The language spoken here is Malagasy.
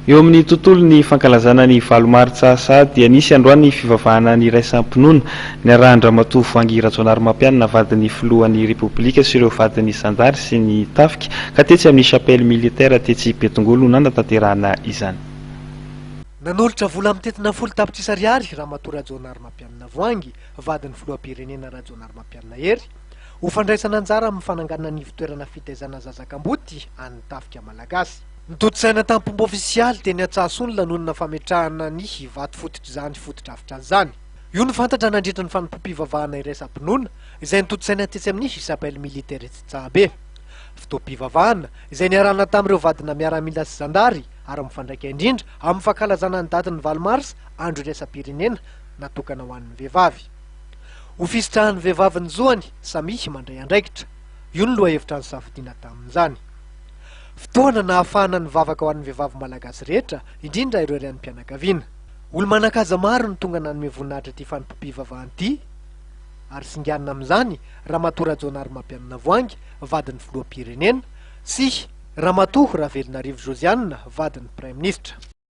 Eo amin'ny tontolo ny fankalazana ny valomaritsa sahady dia nisy androany fivavahana ny raisampinoana ny arahan-dramatoa Voangy Rajaonarimampianina vadin'ny filohan'ny repoblika sy ireo vadin'ny zandary sy ny tafika ka tetsy amin'ny chapelle militaire tetsy Betongolo nandatanterahana izany. Nanolotra vola amin'ny tetina folo tapitrisa ariary Ramatoa Rajaonarimampianina Voangy vadin'ny filoham-pirenena Rajaonarimampianina Hery ho fandraisana anjara amin'ny fananganana ny fitoerana fitaizana zazakamboty any tafika malagasy. Nitotsaina tamin'ny pomba ofisialy teny Antsahasony lanonana fametrahana ny vato fototra izany fototra-avitra izany. Io ny fantatra nandritra ny fanimpom-pivavahana iraisam-pinoana izay nitotsaina tetsy amin'ny chapelle militaire Tsitsahabe. Fotoam-pivavahana izay niarahana tamin'ireo vadina miaramila sy zandary ary mifandraika indrindra amin'ny fankalazana ny datin'ny 20 Mars andro iraisam-pirenena natokana ho an'ny vehivavy. Ho fisitrahan'ny vehivavy ny zoany samy mandray andraikitra. Io ny lohahevitra ny safidiana tamin'izany. Fotoana nahafahana ny vavaka ho an'ny vehivavy malagasy rehetra indrindra ireo iray mpianakaviana. Olo manan-kaja maro ny tonga nanome voninahitra ity fanimpom-pivavahana ity ary singanina amin'izany Ramatoa Rajaonarimampianina Voangy vadin'ny filoham-pirenena sy Ramatoa Ravelinarivo Josiane vadin'ny Prime Ministre.